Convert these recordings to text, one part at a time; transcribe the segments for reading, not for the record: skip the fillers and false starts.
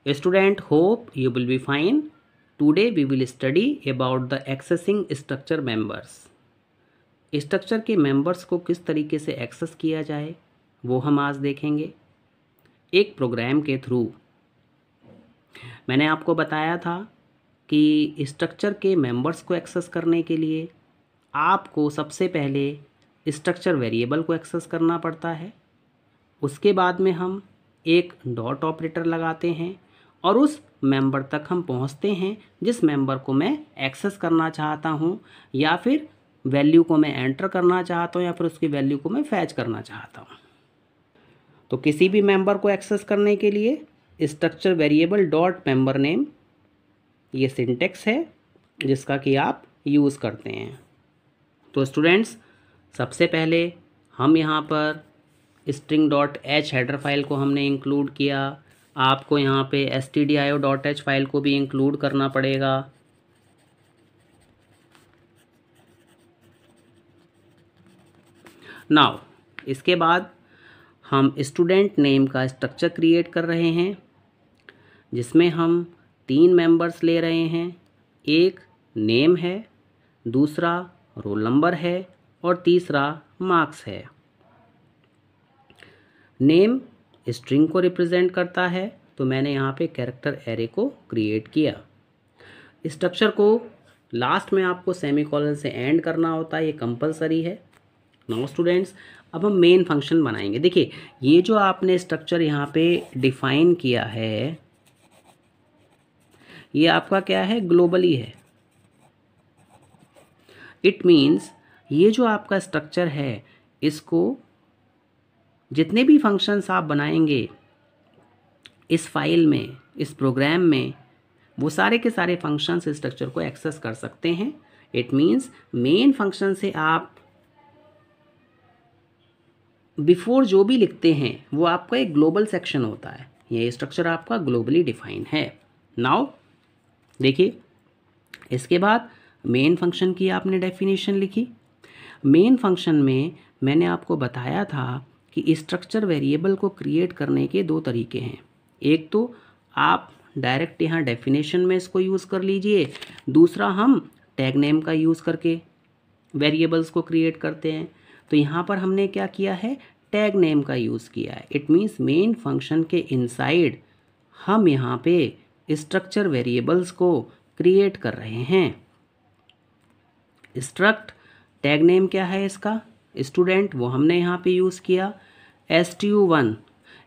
Student, hope you will be fine. Today we will study about the accessing structure members. Structure के members को किस तरीके से access किया जाए वो हम आज देखेंगे एक प्रोग्राम के थ्रू। मैंने आपको बताया था कि स्ट्रक्चर के मेंबर्स को एक्सेस करने के लिए आपको सबसे पहले स्ट्रक्चर वेरिएबल को एक्सेस करना पड़ता है। उसके बाद में हम एक डॉट ऑपरेटर लगाते हैं और उस मेंबर तक हम पहुंचते हैं जिस मेंबर को मैं एक्सेस करना चाहता हूं, या फिर वैल्यू को मैं एंटर करना चाहता हूं, या फिर उसकी वैल्यू को मैं फैच करना चाहता हूं। तो किसी भी मेंबर को एक्सेस करने के लिए structure variable dot member name, ये सिंटेक्स है जिसका कि आप यूज़ करते हैं। तो स्टूडेंट्स, सबसे पहले हम यहाँ पर string.h हेडर फाइल को हमने इंक्लूड किया। आपको यहाँ पे stdio.h फाइल को भी इंक्लूड करना पड़ेगा। नाउ इसके बाद हम स्टूडेंट नेम का स्ट्रक्चर क्रिएट कर रहे हैं जिसमें हम 3 मेंबर्स ले रहे हैं। एक नेम है, दूसरा रोल नंबर है और तीसरा मार्क्स है। नेम स्ट्रिंग को रिप्रेजेंट करता है, तो मैंने यहाँ पे कैरेक्टर एरे को क्रिएट किया। स्ट्रक्चर को लास्ट में आपको सेमीकोलन से एंड करना होता है, ये कंपलसरी है। नाउ स्टूडेंट्स, अब हम मेन फंक्शन बनाएंगे। देखिए, ये जो आपने स्ट्रक्चर यहाँ पे डिफाइन किया है, ये आपका क्या है, ग्लोबली है। इट मीन्स ये जो आपका स्ट्रक्चर है, इसको जितने भी फंक्शंस आप बनाएंगे इस फाइल में, इस प्रोग्राम में, वो सारे के सारे फंक्शंस इस स्ट्रक्चर को एक्सेस कर सकते हैं। इट मीन्स मेन फंक्शन से आप बिफोर जो भी लिखते हैं वो आपका एक ग्लोबल सेक्शन होता है। ये स्ट्रक्चर आपका ग्लोबली डिफाइन है। नाउ देखिए, इसके बाद मेन फंक्शन की आपने डेफिनेशन लिखी। मेन फंक्शन में मैंने आपको बताया था कि स्ट्रक्चर वेरिएबल को क्रिएट करने के 2 तरीके हैं। एक तो आप डायरेक्ट यहाँ डेफिनेशन में इसको यूज़ कर लीजिए, दूसरा हम टैग नेम का यूज़ करके वेरिएबल्स को क्रिएट करते हैं। तो यहाँ पर हमने क्या किया है, टैग नेम का यूज़ किया है। इट मीन्स मेन फंक्शन के इनसाइड हम यहाँ पे स्ट्रक्चर वेरिएबल्स को क्रिएट कर रहे हैं। स्ट्रक्ट टैग नेम क्या है इसका, स्टूडेंट, वो हमने यहाँ पे यूज़ किया। stu1,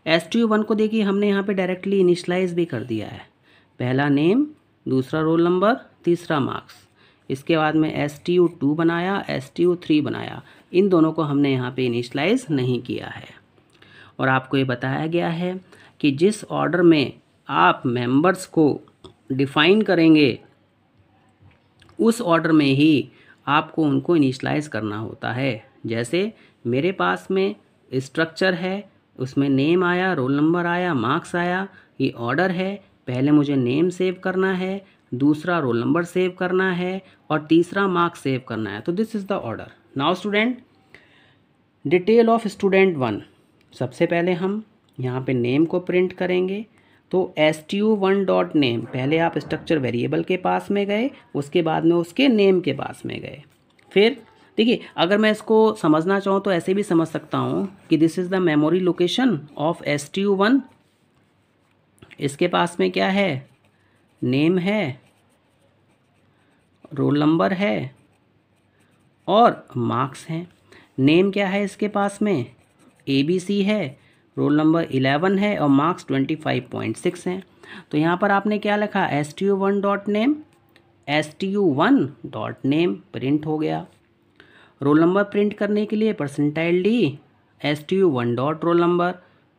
stu1 को देखिए हमने यहाँ पे डायरेक्टली इनिशलाइज भी कर दिया है। पहला नेम, दूसरा रोल नंबर, तीसरा मार्क्स। इसके बाद में stu2 बनाया, stu3 बनाया। इन दोनों को हमने यहाँ पे इनिशलाइज नहीं किया है। और आपको ये बताया गया है कि जिस ऑर्डर में आप मेंबर्स को डिफाइन करेंगे उस ऑर्डर में ही आपको उनको इनिशलाइज करना होता है। जैसे मेरे पास में स्ट्रक्चर है, उसमें नेम आया, रोल नंबर आया, मार्क्स आया, ये ऑर्डर है। पहले मुझे नेम सेव करना है, दूसरा रोल नंबर सेव करना है और तीसरा मार्क्स सेव करना है। तो this is the order. Now student, detail of student 1, सबसे पहले हम यहाँ पे नेम को प्रिंट करेंगे। तो stu1 डॉट नेम, पहले आप स्ट्रक्चर वेरिएबल के पास में गए, उसके बाद में उसके नेम के पास में गए। फिर देखिए, अगर मैं इसको समझना चाहूँ तो ऐसे भी समझ सकता हूँ कि this is the memory location of stu1। इसके पास में क्या है, नेम है, रोल नंबर है और मार्क्स हैं। नेम क्या है इसके पास में, ABC है, रोल नंबर 11 है और मार्क्स 25.6 हैं। तो यहाँ पर आपने क्या लिखा, stu1 dot name, stu1 dot name print हो गया। रोल नंबर प्रिंट करने के लिए %d, stu1 dot roll number,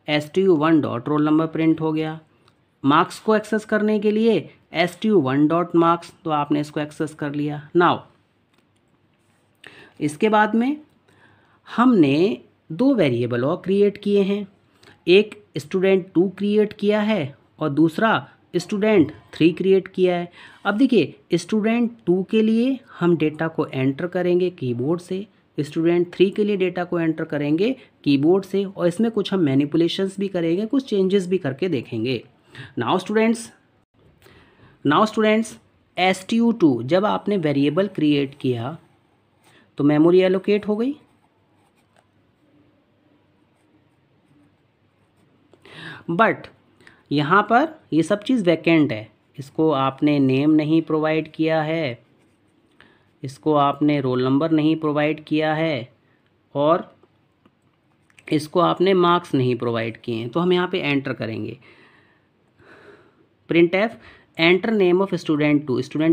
stu1 dot roll number print हो गया। मार्क्स को एक्सेस करने के लिए stu1 डॉट मार्क्स, तो आपने इसको एक्सेस कर लिया। नाउ इसके बाद में हमने 2 वेरिएबल और क्रिएट किए हैं। एक student2 क्रिएट किया है और दूसरा student3 क्रिएट किया है। अब देखिए, student2 के लिए हम डेटा को एंटर करेंगे कीबोर्ड से, student3 के लिए डेटा को एंटर करेंगे कीबोर्ड से, और इसमें कुछ हम मैनिपुलेशंस भी करेंगे, कुछ चेंजेस भी करके देखेंगे। नाउ स्टूडेंट्स STU2 जब आपने वेरिएबल क्रिएट किया तो मेमोरी एलोकेट हो गई। बट यहाँ पर ये सब चीज़ वैकेंट है, इसको आपने नेम नहीं प्रोवाइड किया है, इसको आपने रोल नंबर नहीं प्रोवाइड किया है और इसको आपने मार्क्स नहीं प्रोवाइड किए हैं। तो हम यहाँ पे एंटर करेंगे printf enter name of student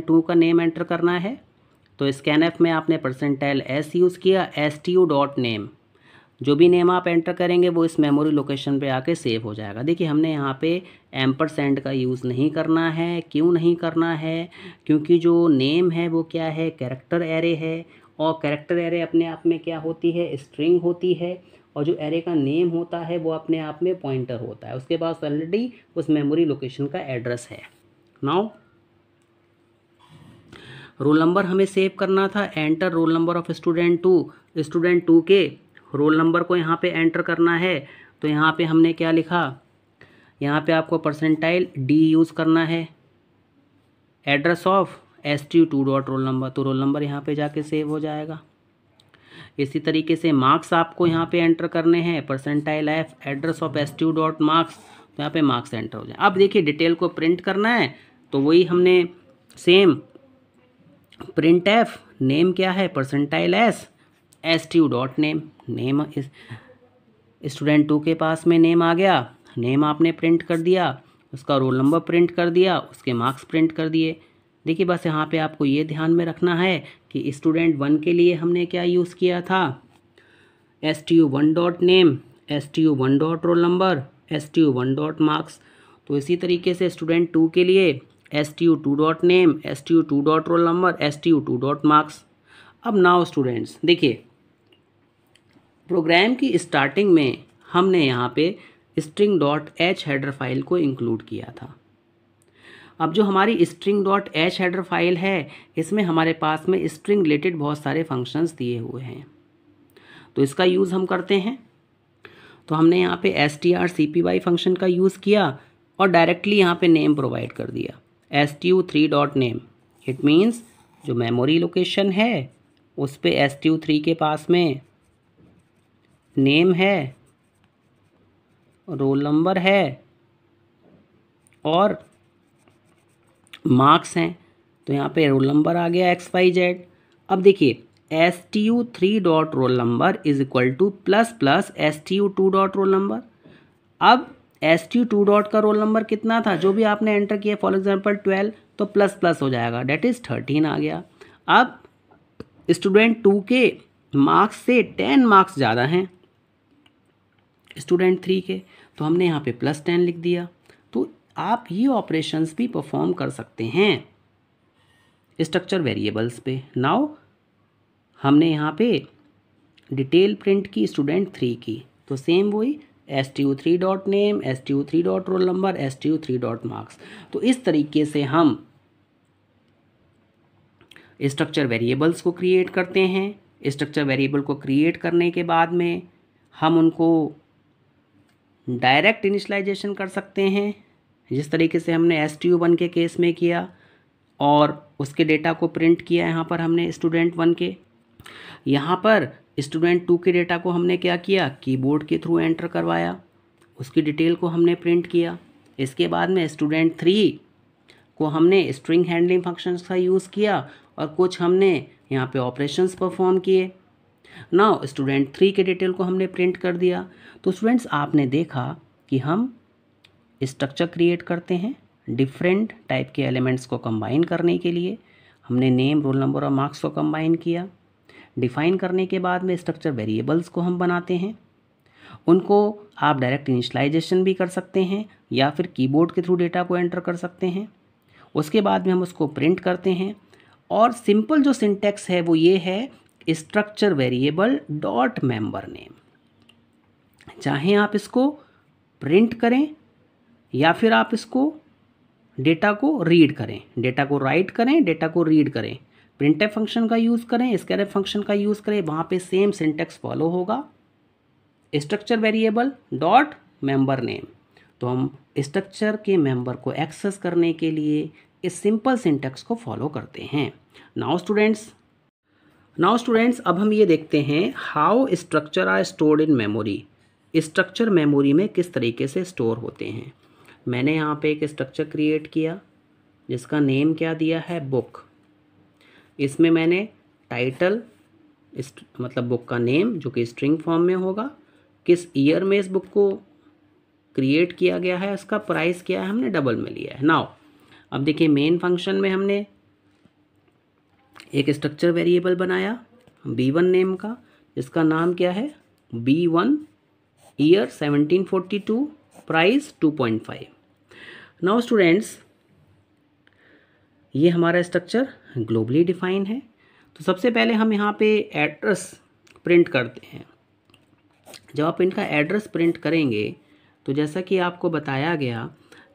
two का नेम एंटर करना है। तो स्कैनएफ में आपने %s यूज़ किया, stu.name जो भी नेम आप एंटर करेंगे वो इस मेमोरी लोकेशन पे आके सेव हो जाएगा। देखिए हमने यहाँ पे एम्परसेंड का यूज़ नहीं करना है। क्यों नहीं करना है? क्योंकि जो नेम है वो क्या है, कैरेक्टर एरे है, और कैरेक्टर एरे अपने आप में क्या होती है, स्ट्रिंग होती है, और जो एरे का नेम होता है वो अपने आप में पॉइंटर होता है, उसके पास ऑलरेडी उस मेमोरी लोकेशन का एड्रेस है। नाउ रोल नंबर हमें सेव करना था, enter roll number of student two के रोल नंबर को यहाँ पे एंटर करना है। तो यहाँ पे हमने क्या लिखा, यहाँ पे आपको %d यूज़ करना है, address of STU2 dot roll number, तो रोल नंबर यहाँ पे जाके सेव हो जाएगा। इसी तरीके से मार्क्स आपको यहाँ पे एंटर करने हैं, %f address of STU dot marks, तो यहाँ पे मार्क्स एंटर हो जाए। अब देखिए डिटेल को प्रिंट करना है तो वही हमने सेम printf नेम क्या है, %s STU dot name, name student 2 के पास में नेम आ गया, नेम आपने प्रिंट कर दिया, उसका रोल नंबर प्रिंट कर दिया, उसके मार्क्स प्रिंट कर दिए। देखिए बस यहाँ पे आपको ये ध्यान में रखना है कि स्टूडेंट 1 के लिए हमने क्या यूज़ किया था, STU1 dot name, STU1 dot roll number, STU1 dot marks. तो इसी तरीके से स्टूडेंट 2 के लिए STU2 dot name, STU2 dot roll number, STU2 dot marks. अब नाउ स्टूडेंट्स देखिए प्रोग्राम की स्टार्टिंग में हमने यहाँ पे string.h हेडर फाइल को इंक्लूड किया था। अब जो हमारी string.h हेडर फाइल है इसमें हमारे पास में स्ट्रिंग रिलेटेड बहुत सारे फंक्शंस दिए हुए हैं, तो इसका यूज़ हम करते हैं। तो हमने यहाँ पे strcpy फंक्शन का यूज़ किया और डायरेक्टली यहाँ पे नेम प्रोवाइड कर दिया, STU3.name। इट मीन्स जो मेमोरी लोकेशन है उस पे STU3 के पास में नेम है, रोल नंबर है और मार्क्स हैं। तो यहाँ पे रोल नंबर आ गया XYZ। अब देखिए STU3 dot roll number is equal two plus STU2 dot roll number. अब STU2 डॉट का रोल नंबर कितना था, जो भी आपने एंटर किया, फॉर एग्जांपल 12, तो प्लस हो जाएगा, डेट इज़ 13 आ गया। अब स्टूडेंट 2 के मार्क्स से 10 मार्क्स ज़्यादा हैं स्टूडेंट 3 के, तो हमने यहाँ पे +10 लिख दिया। तो आप ये ऑपरेशंस भी परफॉर्म कर सकते हैं स्ट्रक्चर वेरिएबल्स पे। नाउ हमने यहाँ पे डिटेल प्रिंट की स्टूडेंट 3 की, तो सेम वही STU3 dot name, STU3 dot roll number, STU3 dot marks. तो इस तरीके से हम स्ट्रक्चर वेरिएबल्स को क्रिएट करते हैं। स्ट्रक्चर वेरिएबल को क्रिएट करने के बाद में हम उनको डायरेक्ट इनिशियलाइजेशन कर सकते हैं, जिस तरीके से हमने STU1 के केस में किया और उसके डेटा को प्रिंट किया यहाँ पर हमने स्टूडेंट 1 के। यहाँ पर स्टूडेंट 2 के डेटा को हमने क्या किया, कीबोर्ड के थ्रू एंटर करवाया, उसकी डिटेल को हमने प्रिंट किया। इसके बाद में स्टूडेंट 3 को हमने स्ट्रिंग हैंडलिंग फंक्शंस का यूज़ किया और कुछ हमने यहाँ पे ऑपरेशंस परफॉर्म किए। नाउ स्टूडेंट 3 के डिटेल को हमने प्रिंट कर दिया। तो स्टूडेंट्स आपने देखा कि हम स्ट्रक्चर क्रिएट करते हैं डिफरेंट टाइप के एलिमेंट्स को कंबाइन करने के लिए। हमने नेम, रोल नंबर और मार्क्स को कंबाइन किया। डिफाइन करने के बाद में स्ट्रक्चर वेरिएबल्स को हम बनाते हैं, उनको आप डायरेक्ट इनिशियलाइजेशन भी कर सकते हैं या फिर कीबोर्ड के थ्रू डेटा को एंटर कर सकते हैं। उसके बाद में हम उसको प्रिंट करते हैं और सिंपल जो सिंटैक्स है वो ये है, structure variable dot member name. चाहे आप इसको प्रिंट करें या फिर आप इसको डेटा को रीड करें, डेटा को राइट करें, डेटा को रीड करें, प्रिंटफ फंक्शन का यूज़ करें, स्कैनफ फंक्शन का यूज़ करें, वहाँ पे सेम सिंटैक्स फॉलो होगा, structure variable dot member name. तो हम स्ट्रक्चर के मेंबर को एक्सेस करने के लिए इस सिंपल सिंटैक्स को फॉलो करते हैं। नाउ स्टूडेंट्स अब हम ये देखते हैं how structure are stored in memory. Structure memory में किस तरीके से स्टोर होते हैं। मैंने यहाँ पे एक स्ट्रक्चर क्रिएट किया जिसका नेम क्या दिया है, बुक। इसमें मैंने टाइटल मतलब बुक का नेम जो कि स्ट्रिंग फॉर्म में होगा, किस ईयर में इस बुक को क्रिएट किया गया है, उसका प्राइस क्या है, हमने डबल में लिया है। नाउ अब देखिए मेन फंक्शन में हमने एक स्ट्रक्चर वेरिएबल बनाया b1 नेम का, जिसका नाम क्या है, b1 year 1742 price 2.5। Now students ये हमारा स्ट्रक्चर ग्लोबली डिफाइन है। तो सबसे पहले हम यहाँ पे एड्रेस प्रिंट करते हैं। जब आप इनका एड्रेस प्रिंट करेंगे तो जैसा कि आपको बताया गया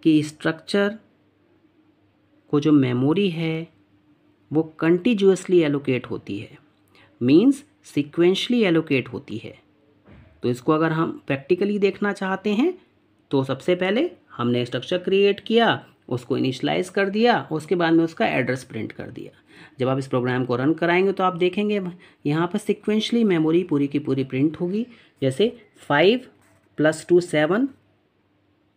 कि स्ट्रक्चर को जो मेमोरी है वो कंटिन्यूअसली एलोकेट होती है, मींस सीक्वेंशली एलोकेट होती है। तो इसको अगर हम प्रैक्टिकली देखना चाहते हैं तो सबसे पहले हमने स्ट्रक्चर क्रिएट किया, उसको इनिशियलाइज कर दिया, उसके बाद में उसका एड्रेस प्रिंट कर दिया। जब आप इस प्रोग्राम को रन कराएंगे तो आप देखेंगे यहाँ पर सीक्वेंशली मेमोरी पूरी की पूरी प्रिंट होगी। जैसे 5 + 2 7,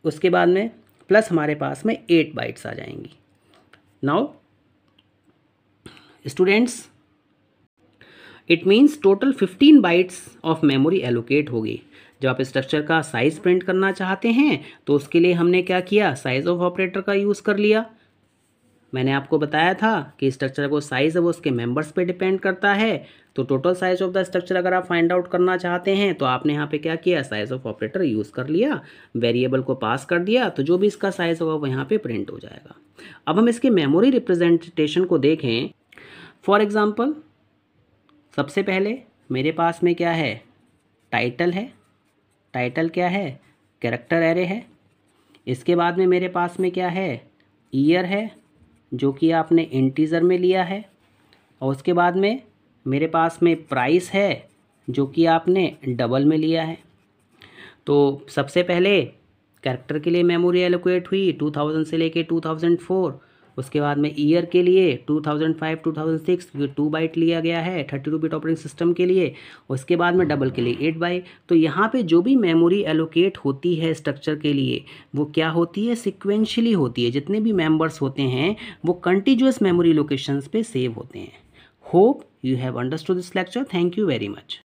उसके बाद में प्लस हमारे पास में 8 बाइट्स आ जाएंगी। Now students it means total 15 bytes of memory allocate होगी। जब आप स्ट्रक्चर का साइज प्रिंट करना चाहते हैं तो उसके लिए हमने क्या किया, साइज ऑफ ऑपरेटर का यूज़ कर लिया। मैंने आपको बताया था कि स्ट्रक्चर को साइज है वो उसके मेंबर्स पे डिपेंड करता है। तो total size of the structure अगर आप फाइंड आउट करना चाहते हैं तो आपने यहाँ पे क्या किया, साइज ऑफ ऑपरेटर यूज़ कर लिया, वेरिएबल को पास कर दिया, तो जो भी इसका साइज होगा वो यहाँ पे प्रिंट हो जाएगा। अब हम इसके मेमोरी रिप्रेजेंटेशन को देखें। फॉर एग्जाम्पल सबसे पहले मेरे पास में क्या है, टाइटल है। टाइटल क्या है, कैरेक्टर एरे है। इसके बाद में मेरे पास में क्या है, ईयर है जो कि आपने इंटीजर में लिया है। और उसके बाद में मेरे पास में प्राइस है जो कि आपने डबल में लिया है। तो सबसे पहले कैरेक्टर के लिए मेमोरी एलोकेट हुई 2000 से लेके 2004। उसके बाद में ईयर के लिए 2005 2006 क्योंकि 2 बाइट लिया गया है 32 बिट ऑपरेटिंग सिस्टम के लिए। उसके बाद में डबल के लिए 8 बाइट। तो यहाँ पे जो भी मेमोरी एलोकेट होती है स्ट्रक्चर के लिए वो क्या होती है, सिक्वेंशली होती है। जितने भी मेंबर्स होते हैं वो कंटिन्यूअस मेमोरी लोकेशंस पे सेव होते हैं। Hope you have understood this lecture. Thank you very much.